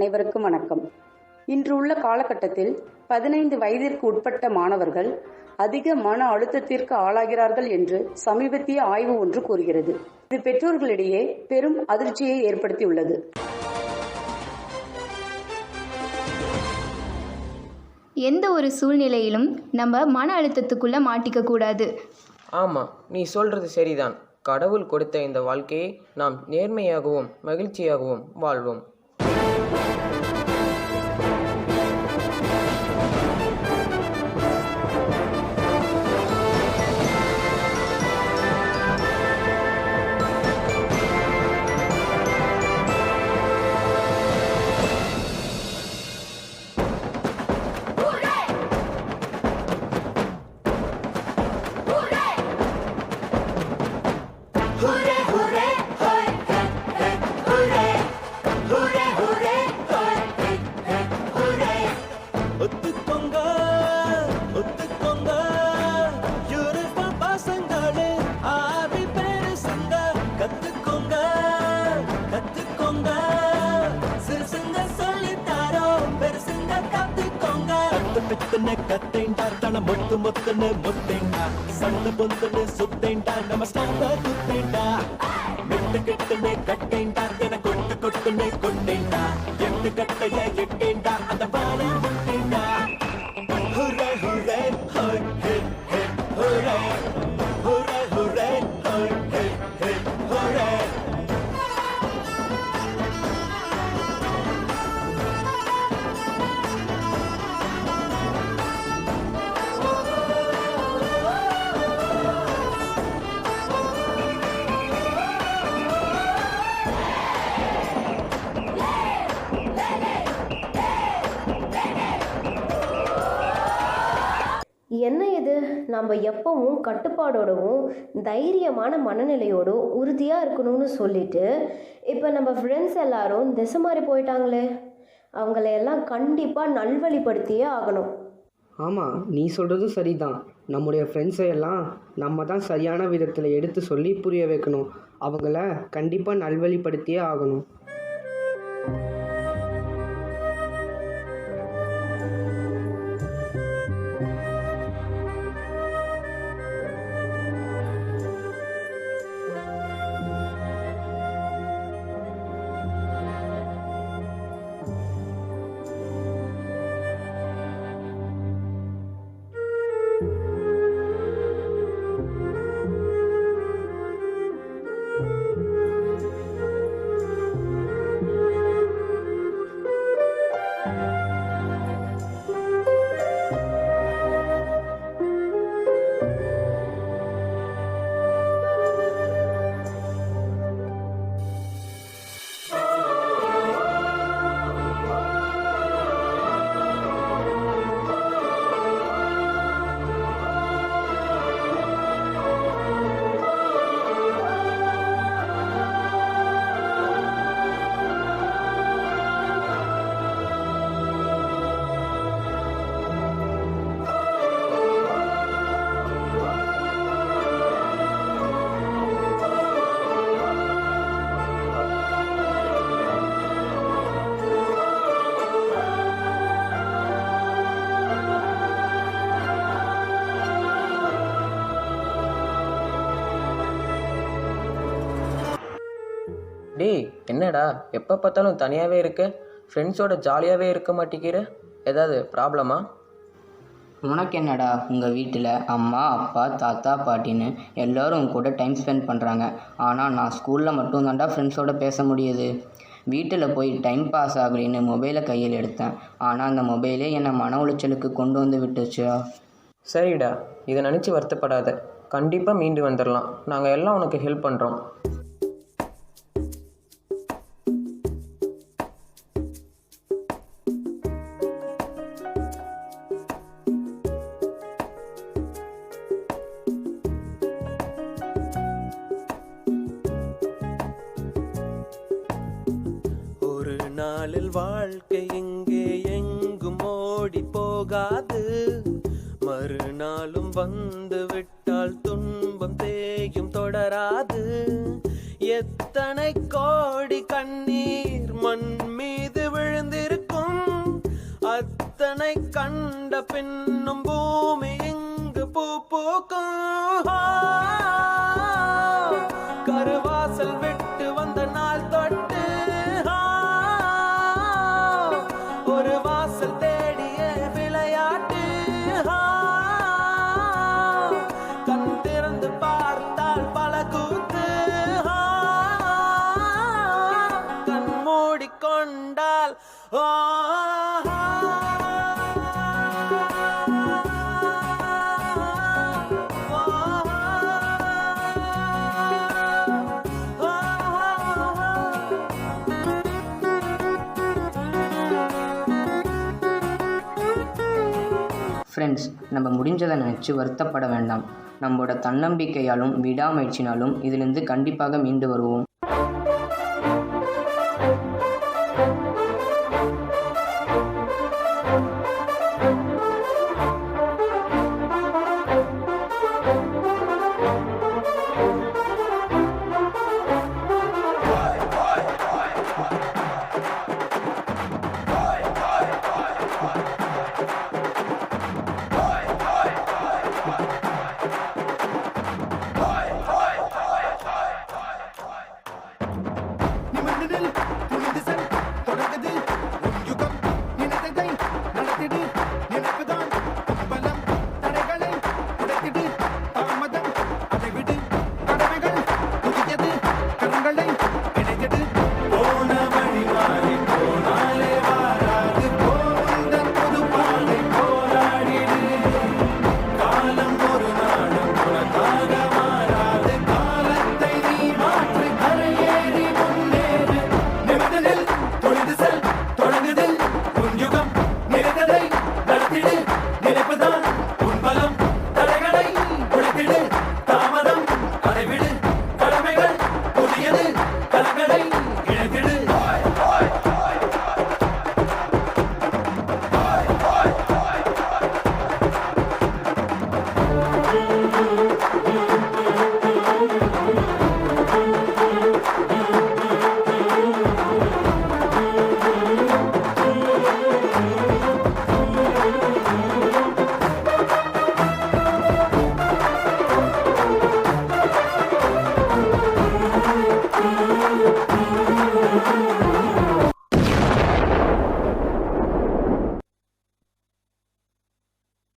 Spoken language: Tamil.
அனைவருக்கும் வணக்கம். இன்று உள்ள காலகட்டத்தில் 15 வயதிற்கு உட்பட்ட மாணவர்கள் அதிக மன அழுத்தத்திற்கு ஆளாகிறார்கள் என்று சமீபத்திய ஆய்வு ஒன்று கூறுகிறது. இது பெற்றோர்களிடையே பெரும் அதிர்ச்சியை ஏற்படுத்தியுள்ளது. எந்த ஒரு சூழ்நிலையிலும் நம்ம மன அழுத்தத்துக்குள்ள மாட்டிக்க கூடாது. ஆமா, நீ சொல்றது சரிதான். கடவுள் கொடுத்த இந்த வாழ்க்கையை நாம் நேர்மையாகவும் மகிழ்ச்சியாகவும் வாழ்வோம். கத்தேண்டா தன மொத்து மொத்துன்னு முத்தேண்டா சண்டை பொந்துன்னு சுத்தேண்டா நம்ம ஸ்டாண்ட குத்தேண்டா மெட்டு கெட்டுன்னு கட்டேண்டா தின கொட்டு கொட்டுன்னு கொண்டேண்டா எட்டு கட்டைய எட்டேண்டா அந்த பானை முட்டேண்டா ஹுரே ஹுரே ஹோய் ஹே ஹே ஹுரே ஹுரே ஹுரே ஹோய் ஹே ஹே ஹுரே. என்ன இது, நம்ம எப்பவும் கட்டுப்பாடோடவும் தைரியமான மனநிலையோடும் உறுதியாக இருக்கணும்னு சொல்லிட்டு இப்போ நம்ம ஃப்ரெண்ட்ஸ் எல்லாரும் திசை மாறி போயிட்டாங்களே. அவங்களையெல்லாம் கண்டிப்பாக நல்வழிப்படுத்தியே ஆகணும். ஆமாம், நீ சொல்கிறதும் சரிதான். நம்முடைய ஃப்ரெண்ட்ஸை எல்லாம் நம்ம தான் சரியான விதத்தில் எடுத்து சொல்லி புரிய வைக்கணும். அவங்கள கண்டிப்பாக நல்வழிப்படுத்தியே ஆகணும். டேய், என்னடா எப்போ பார்த்தாலும் தனியாகவே இருக்க? ஃப்ரெண்ட்ஸோட ஜாலியாகவே இருக்க மாட்டேங்கிற? ஏதாவது ப்ராப்ளமா? உனக்கு என்னடா, உங்கள் வீட்டில் அம்மா அப்பா தாத்தா பாட்டின்னு எல்லோரும் கூட டைம் ஸ்பெண்ட் பண்ணுறாங்க. ஆனால் நான் ஸ்கூலில் மட்டும் தான்டா ஃப்ரெண்ட்ஸோடு பேச முடியுது. வீட்டில் போய் டைம் பாஸ் ஆகலின்னு மொபைலை கையில் எடுத்தேன். ஆனால் அந்த மொபைலே என்னை மன உளைச்சலுக்கு கொண்டு வந்து விட்டுச்சா. சரிடா, இதை நினச்சி வருத்தப்படாத. கண்டிப்பாக மீண்டு வந்துடலாம். நாங்கள் எல்லாம் உனக்கு ஹெல்ப் பண்ணுறோம். நாளில் வாழ்க்கை இங்கே எங்கும் ஓடி போகாது. மறுநாளும் வந்து விட்டால் துன்பம் தேயும் தொடராது. எத்தனை கோடி கண்ணீர் மண் மீது விழுந்து கண்ட பின்னும் பூமி இங்கு பூ பூக்கும் கருவாசல் விட்டு வந்த நாள் தொட்டு ஒரு வாசல் தேடிய விளையாட்டு கண் திறந்து பார்த்தால் பல கூத்து கண் மூடிக்கொண்டால் ஃப்ரெண்ட்ஸ், நம்ம முடிஞ்சதை நினச்சி வருத்தப்பட வேண்டாம். நம்மளோட தன்னம்பிக்கையாலும் விடாமுயற்சினாலும் இதிலிருந்து கண்டிப்பாக மீண்டு வருவோம்.